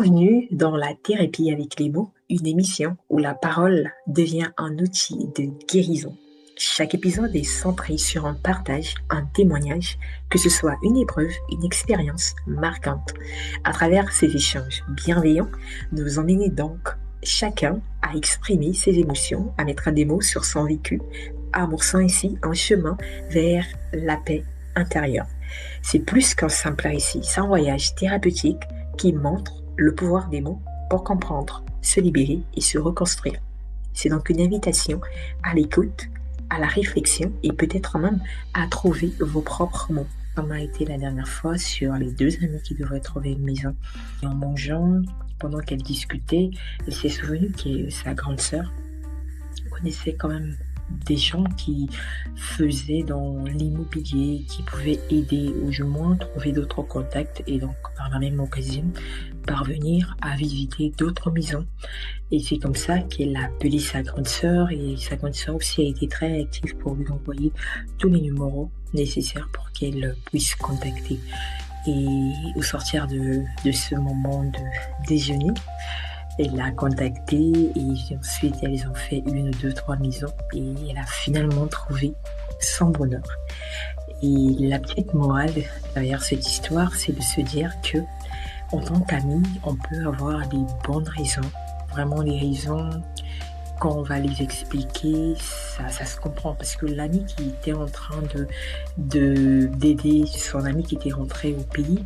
Bienvenue dans la thérapie avec les mots, une émission où la parole devient un outil de guérison. Chaque épisode est centré sur un partage, un témoignage, que ce soit une épreuve, une expérience marquante. À travers ces échanges bienveillants, nous emmenons donc chacun à exprimer ses émotions, à mettre des mots sur son vécu, amorçant ainsi un chemin vers la paix intérieure. C'est plus qu'un simple récit, c'est un voyage thérapeutique qui montre le pouvoir des mots pour comprendre, se libérer et se reconstruire. C'est donc une invitation à l'écoute, à la réflexion et peut-être même à trouver vos propres mots. Comme a été la dernière fois sur les deux amies qui devraient trouver une maison. Et en mangeant, pendant qu'elles discutaient, elle s'est souvenue que sa grande sœur connaissait quand même des gens qui faisaient dans l'immobilier, qui pouvaient aider ou du moins trouver d'autres contacts et donc par la même occasion parvenir à visiter d'autres maisons. Et c'est comme ça qu'elle a appelé sa grande sœur et sa grande sœur aussi a été très active pour lui envoyer tous les numéros nécessaires pour qu'elle puisse contacter. Et au sortir de ce moment de déjeuner, elle l'a contacté et ensuite elles ont fait une, deux, trois maisons et elle a finalement trouvé son bonheur. Et la petite morale derrière cette histoire, c'est de se dire que en tant qu'ami, on peut avoir des bonnes raisons, vraiment les raisons quand on va les expliquer, ça se comprend parce que l'ami qui était en train d'aider son ami qui était rentré au pays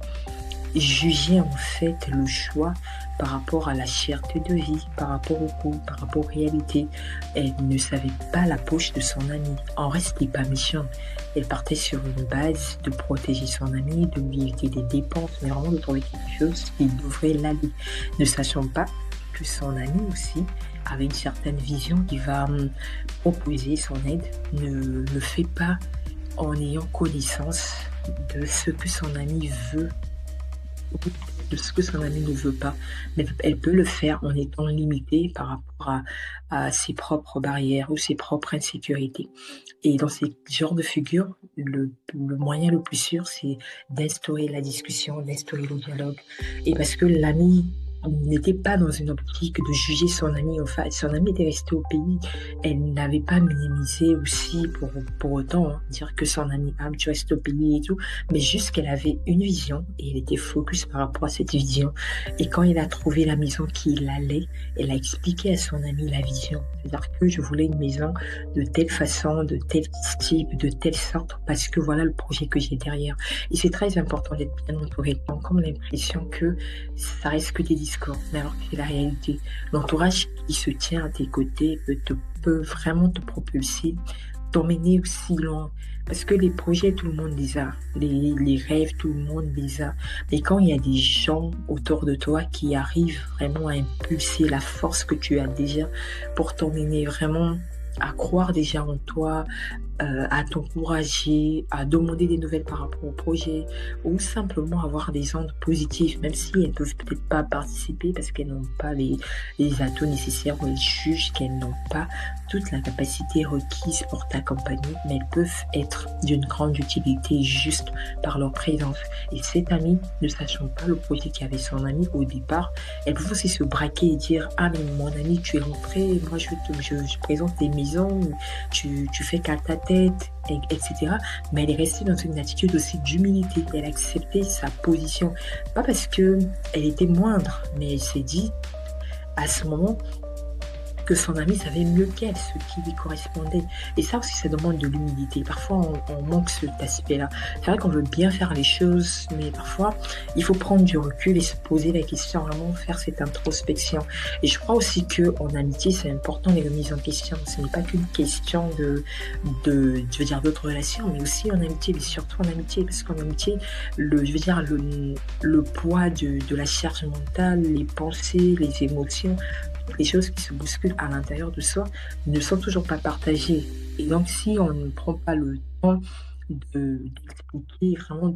juger en fait le choix par rapport à la cherté de vie, par rapport au coût, par rapport aux réalités. Elle ne savait pas la poche de son ami. En reste, elle n'est pas méchante. Elle partait sur une base de protéger son ami, de lui éviter des dépenses, mais vraiment de trouver quelque chose qui devrait l'aller. Ne sachant pas que son ami aussi avait une certaine vision qui va opposer son aide, ne le fait pas en ayant connaissance de ce que son ami veut de ce que son ami ne veut pas, mais elle peut le faire en étant limitée par rapport à ses propres barrières ou ses propres insécurités. Et dans ces genres de figures, le moyen le plus sûr, c'est d'instaurer la discussion, d'instaurer le dialogue. Et parce que l'ami n'était pas dans une optique de juger son ami. En fait, son ami était resté au pays. Elle n'avait pas minimisé aussi pour autant dire que son ami, ah, tu restes au pays et tout, mais juste qu'elle avait une vision et elle était focus par rapport à cette vision. Et quand elle a trouvé la maison qui allait, elle a expliqué à son ami la vision. C'est-à-dire que je voulais une maison de telle façon, de tel type, de telle sorte, parce que voilà le projet que j'ai derrière. Et c'est très important d'être bien entouré. On a comme l'impression que ça reste que des discours, mais alors que c'est la réalité. L'entourage qui se tient à tes côtés peut vraiment te propulser, t'emmener aussi loin. Parce que les projets, tout le monde les a. Les rêves, tout le monde les a. Mais quand il y a des gens autour de toi qui arrivent vraiment à impulser la force que tu as déjà pour t'emmener vraiment à croire déjà en toi, à t'encourager, à demander des nouvelles par rapport au projet, ou simplement avoir des ondes positives, même si elles ne peuvent peut-être pas participer parce qu'elles n'ont pas les atouts nécessaires ou elles jugent qu'elles n'ont pas toute la capacité requise pour t'accompagner, mais elles peuvent être d'une grande utilité juste par leur présence. Et cette amie, ne sachant pas le projet qu'avait son ami au départ, elle peut aussi se braquer et dire « Ah mais mon ami, tu es rentré, moi je présente des maisons, tu fais qu'à ta tête, etc. » Mais elle est restée dans une attitude aussi d'humilité. Elle a accepté sa position. Pas parce qu'elle était moindre, mais elle s'est dit à ce moment que son ami savait mieux qu'elle ce qui lui correspondait. Et ça aussi, ça demande de l'humilité. Parfois, on manque cet aspect-là. C'est vrai qu'on veut bien faire les choses, mais parfois, il faut prendre du recul et se poser la question, vraiment faire cette introspection. Et je crois aussi qu'en amitié, c'est important les remises en question. Ce n'est pas qu'une question je veux dire, d'autres relations, mais aussi en amitié, mais surtout en amitié, parce qu'en amitié, le poids de la charge mentale, les pensées, les émotions, les choses qui se bousculent à l'intérieur de soi ne sont toujours pas partagées. Et donc, si on ne prend pas le temps d'expliquer, vraiment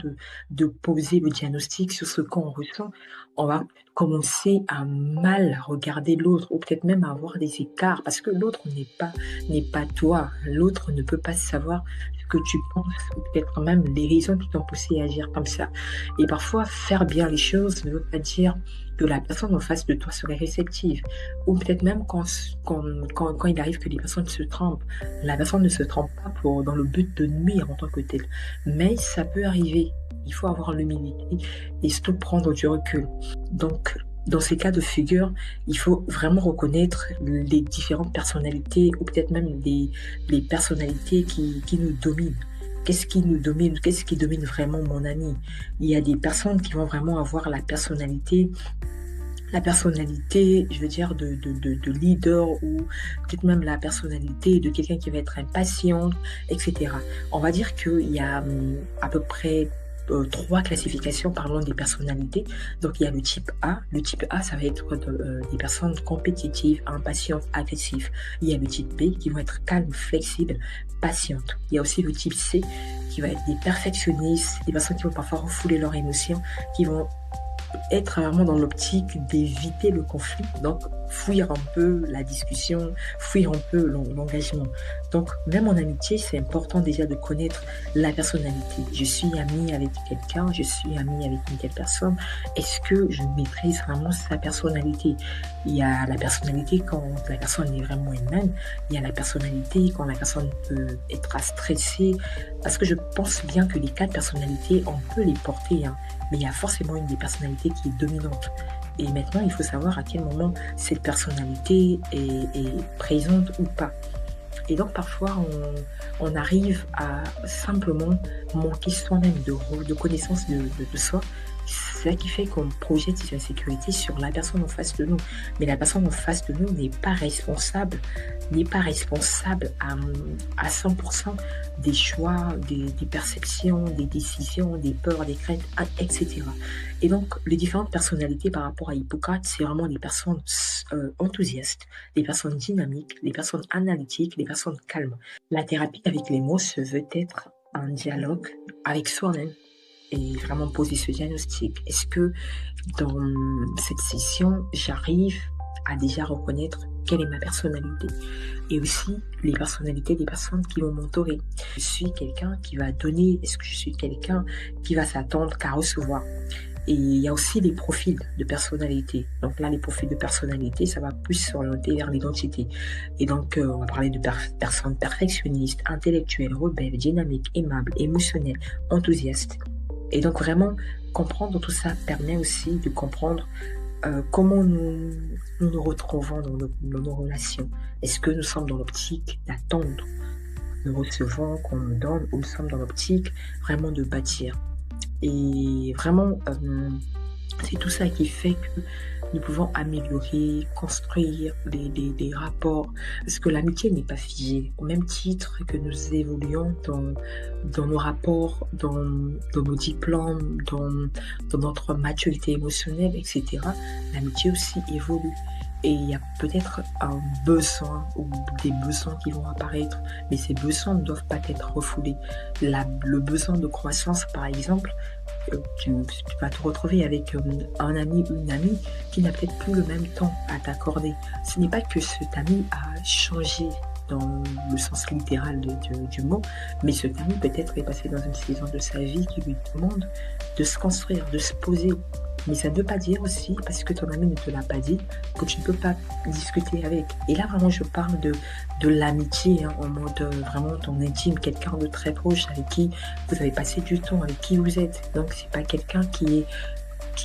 de poser le diagnostic sur ce qu'on ressent, on va commencer à mal regarder l'autre ou peut-être même à avoir des écarts parce que l'autre n'est pas toi. L'autre ne peut pas savoir ce que tu penses, ou peut-être même les raisons qui t'ont poussé à agir comme ça. Et parfois, faire bien les choses ne veut pas dire que la personne en face de toi serait réceptive. Ou peut-être même quand il arrive que les personnes se trompent, la personne ne se trompe pas dans le but de nuire en tant que telle. Mais ça peut arriver. Il faut avoir l'humilité et surtout prendre du recul. Donc, dans ces cas de figure, il faut vraiment reconnaître les différentes personnalités ou peut-être même les personnalités qui nous dominent. Qu'est-ce qui nous domine? Qu'est-ce qui domine vraiment mon ami? Il y a des personnes qui vont vraiment avoir la personnalité, je veux dire, de leader ou peut-être même la personnalité de quelqu'un qui va être impatient, etc. On va dire qu'il y a à peu près trois classifications parlant des personnalités. Donc, il y a le type A. Le type A, ça va être des personnes compétitives, impatientes, agressives. Il y a le type B qui vont être calmes, flexibles, patientes. Il y a aussi le type C qui va être des perfectionnistes, des personnes qui vont parfois refouler leurs émotions, qui vont être vraiment dans l'optique d'éviter le conflit, donc fuir un peu la discussion, fuir un peu l'engagement. Donc, même en amitié, c'est important déjà de connaître la personnalité. Je suis amie avec quelqu'un, je suis amie avec une telle personne. Est-ce que je maîtrise vraiment sa personnalité? Il y a la personnalité quand la personne est vraiment elle-même. Il y a la personnalité quand la personne peut être stressée. Parce que je pense bien que les quatre personnalités, on peut les porter, hein, mais il y a forcément une des personnalités qui est dominante. Et maintenant, il faut savoir à quel moment cette personnalité est présente ou pas. Et donc, parfois, on arrive à simplement manquer soi-même de connaissance de soi. C'est ça qui fait qu'on projette cette insécurité sur la personne en face de nous. Mais la personne en face de nous n'est pas responsable à 100% des choix, des perceptions, des décisions, des peurs, des craintes, etc. Et donc, les différentes personnalités par rapport à Hippocrate, c'est vraiment les personnes enthousiastes, les personnes dynamiques, les personnes analytiques, les personnes calmes. La thérapie avec les mots se veut être un dialogue avec soi-même et vraiment poser ce diagnostic. Est-ce que dans cette session, j'arrive à déjà reconnaître quelle est ma personnalité et aussi les personnalités des personnes qui vont m'entourer. Je suis quelqu'un qui va donner, est-ce que je suis quelqu'un qui va s'attendre qu'à recevoir? Et il y a aussi les profils de personnalité. Donc là, les profils de personnalité, ça va plus s'orienter vers l'identité. Et donc, on va parler de personnes perfectionnistes, intellectuelles, rebelles, dynamiques, aimables, émotionnelles, enthousiastes. Et donc, vraiment, comprendre tout ça permet aussi de comprendre comment nous retrouvons dans nos relations. Est-ce que nous sommes dans l'optique d'attendre, nous recevons, qu'on nous donne, ou nous sommes dans l'optique vraiment de bâtir? Et vraiment, c'est tout ça qui fait que nous pouvons améliorer, construire des rapports. Parce que l'amitié n'est pas figée. Au même titre que nous évoluons dans nos rapports, dans nos diplômes, dans notre maturité émotionnelle, etc., l'amitié aussi évolue. Et il y a peut-être un besoin ou des besoins qui vont apparaître, mais ces besoins ne doivent pas être refoulés. Le besoin de croissance, par exemple, tu vas te retrouver avec un ami ou une amie qui n'a peut-être plus le même temps à t'accorder. Ce n'est pas que cet ami a changé dans le sens littéral du mot, mais cet ami peut-être est passé dans une saison de sa vie qui lui demande de se construire, de se poser. Mais ça ne veut pas dire aussi, parce que ton ami ne te l'a pas dit, que tu ne peux pas discuter avec. Et là, vraiment, je parle de l'amitié, hein, en mode vraiment ton intime, quelqu'un de très proche avec qui vous avez passé du temps, avec qui vous êtes. Donc, c'est pas quelqu'un qui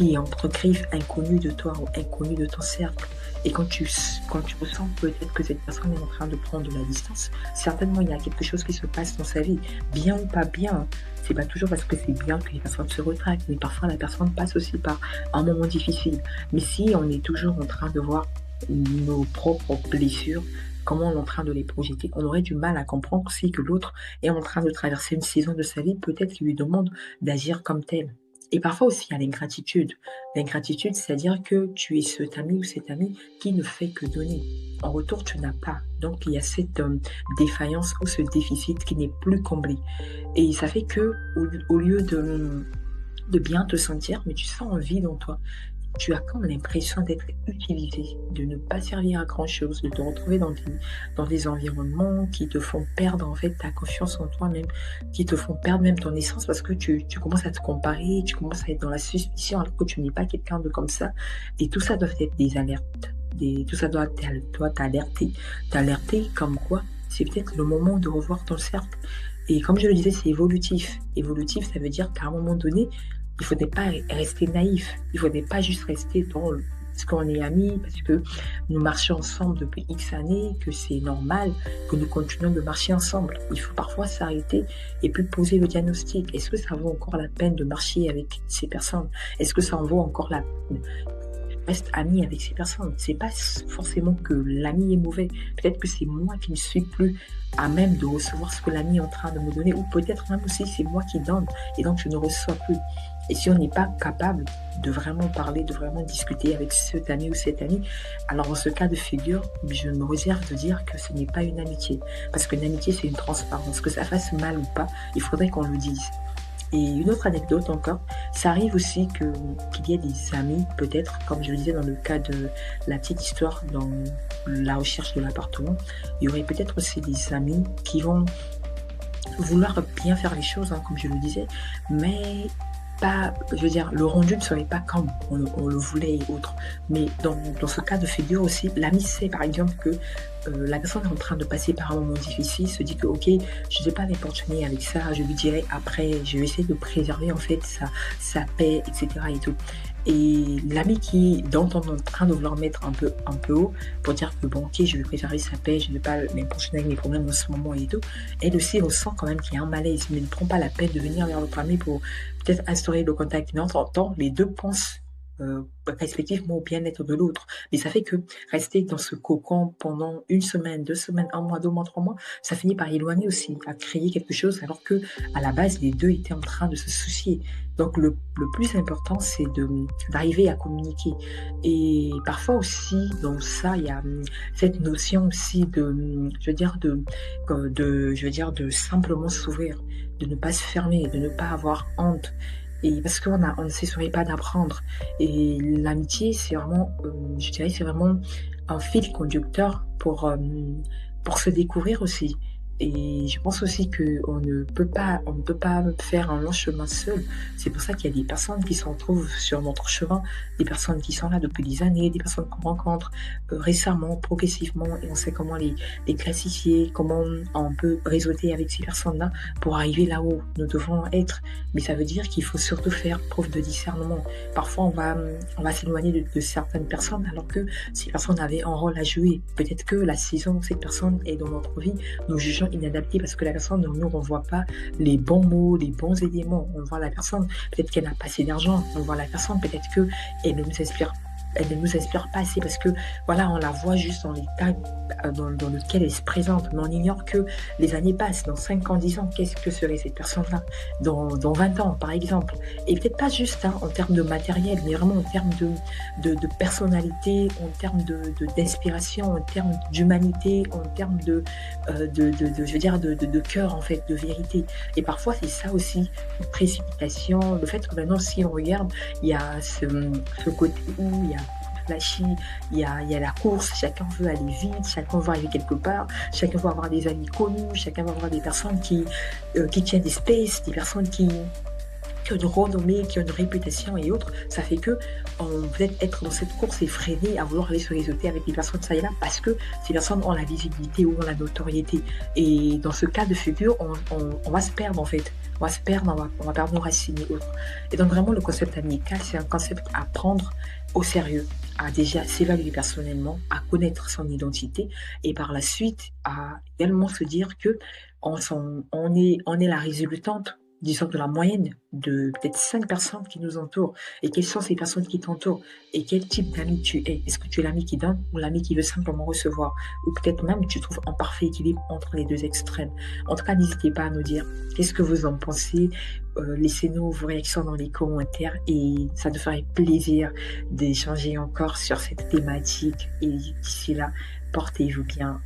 est entre griffes, inconnu de toi ou inconnu de ton cercle. Et quand tu ressens peut-être que cette personne est en train de prendre de la distance, certainement il y a quelque chose qui se passe dans sa vie, bien ou pas bien. C'est pas toujours parce que c'est bien que les personnes se retractent, mais parfois la personne passe aussi par un moment difficile. Mais si on est toujours en train de voir nos propres blessures, comment on est en train de les projeter, on aurait du mal à comprendre aussi que l'autre est en train de traverser une saison de sa vie, peut-être qu'il lui demande d'agir comme tel. Et parfois aussi, il y a l'ingratitude. L'ingratitude, c'est-à-dire que tu es cet ami ou cette amie qui ne fait que donner. En retour, tu n'as pas. Donc, il y a cette défaillance ou ce déficit qui n'est plus comblé. Et ça fait que, au lieu de bien te sentir, mais tu sens un vide en toi. tu as comme l'impression d'être utilisé, de ne pas servir à grand-chose, de te retrouver dans des environnements qui te font perdre en fait ta confiance en toi-même, qui te font perdre même ton essence parce que tu commences à te comparer, tu commences à être dans la suspicion alors que tu n'es pas quelqu'un de comme ça. Et tout ça doit être des alertes. Tout ça doit t'alerter comme quoi c'est peut-être le moment de revoir ton cercle. Et comme je le disais, c'est évolutif. Évolutif, ça veut dire qu'à un moment donné, il ne faudrait pas rester naïf. Il ne faudrait pas juste rester parce qu'on est amis, parce que nous marchons ensemble depuis X années, que c'est normal que nous continuions de marcher ensemble. Il faut parfois s'arrêter et puis poser le diagnostic. Est-ce que ça vaut encore la peine de marcher avec ces personnes? Est-ce que ça en vaut encore la peine? Reste ami avec ces personnes. C'est pas forcément que l'ami est mauvais. Peut-être que c'est moi qui ne suis plus à même de recevoir ce que l'ami est en train de me donner, ou peut-être même aussi c'est moi qui donne et donc je ne reçois plus. Et si on n'est pas capable de vraiment parler, de vraiment discuter avec cet ami ou cette amie, alors dans ce cas de figure, je me réserve de dire que ce n'est pas une amitié. Parce qu'une amitié, c'est une transparence. Que ça fasse mal ou pas, il faudrait qu'on le dise. Et une autre anecdote encore, ça arrive aussi qu'il y ait des amis, peut-être, comme je le disais dans le cas de la petite histoire dans la recherche de l'appartement, il y aurait peut-être aussi des amis qui vont vouloir bien faire les choses, hein, comme je le disais, mais pas, je veux dire, le rendu ne serait pas comme on le voulait et autres. Mais dans ce cas de figure aussi, l'ami sait par exemple que la personne est en train de passer par un moment difficile, se dit que ok, je ne vais pas m'importuner avec ça, je lui dirai après, je vais essayer de préserver en fait sa paix, etc. et tout. Et l'ami dont on est en train de vouloir mettre un peu haut pour dire que bon, ok, je vais préserver sa paix, je ne vais pas m'importuner avec mes problèmes en ce moment et tout, elle aussi ressent quand même qu'il y a un malaise, mais ne prend pas la peine de venir vers l'autre ami pour peut-être instaurer le contact. Mais entre-temps, les deux pensent respectivement au bien-être de l'autre. Mais ça fait que rester dans ce cocon pendant une semaine, 2 semaines, un mois, 2 mois, 3 mois, ça finit par éloigner aussi, à créer quelque chose, alors que à la base, les deux étaient en train de se soucier. Donc le plus important, c'est d'arriver à communiquer. Et parfois aussi, dans ça, il y a cette notion aussi je veux dire, de simplement s'ouvrir, de ne pas se fermer, de ne pas avoir honte. Et parce on ne cesserait pas d'apprendre. Et l'amitié, c'est vraiment, je dirais, c'est vraiment un fil conducteur pour se découvrir aussi. Et je pense aussi on ne peut pas faire un long chemin seul. C'est pour ça qu'il y a des personnes qui se retrouvent sur notre chemin, des personnes qui sont là depuis des années, des personnes qu'on rencontre récemment, progressivement, et on sait comment les classifier, comment on peut réseauter avec ces personnes-là pour arriver là où nous devons être. Mais ça veut dire qu'il faut surtout faire preuve de discernement. Parfois, on va s'éloigner de certaines personnes alors que ces personnes avaient un rôle à jouer. Peut-être que la saison où cette personne est dans notre vie, nous jugeons inadapté parce que la personne ne nous renvoie pas les bons mots, les bons éléments. On voit la personne, peut-être qu'elle n'a pas assez d'argent. On voit la personne, peut-être qu'elle ne nous inspire elle ne nous inspire pas assez parce que voilà, on la voit juste dans l'état dans lequel elle se présente, mais on ignore que les années passent. Dans 5 ans, 10 ans, qu'est-ce que serait cette personne-là dans 20 ans, par exemple. Et peut-être pas juste en termes de matériel, mais vraiment en termes de personnalité, en termes d'inspiration, en termes d'humanité, en termes je veux dire, de cœur, en fait, de vérité. Et parfois, c'est ça aussi, une précipitation, le fait que maintenant, si on regarde, il y a ce côté où il y a flashy, il y a la course, chacun veut aller vite, chacun veut arriver quelque part, chacun veut avoir des amis connus, chacun veut avoir des personnes qui tiennent des spaces, des personnes qui ont une renommée, qui ont une réputation et autres. Ça fait que on peut être dans cette course effrénée à vouloir aller se réseauter avec des personnes ça et là parce que ces personnes ont la visibilité ou ont la notoriété. Et dans ce cas de figure, on va se perdre en fait. On va se perdre, on va perdre nos racines et autres. Et donc vraiment, le concept amical, c'est un concept à prendre au sérieux, à déjà s'évaluer personnellement, à connaître son identité et par la suite à également se dire que on est la résultante, disons, de la moyenne de peut-être 5 personnes qui nous entourent. Et quelles sont ces personnes qui t'entourent? Et quel type d'ami tu es? Est-ce que tu es l'ami qui donne ou l'ami qui veut simplement recevoir? Ou peut-être même tu trouves un parfait équilibre entre les deux extrêmes. En tout cas, n'hésitez pas à nous dire qu'est-ce que vous en pensez. Laissez-nous vos réactions dans les commentaires et ça nous ferait plaisir d'échanger encore sur cette thématique. Et d'ici là, portez-vous bien.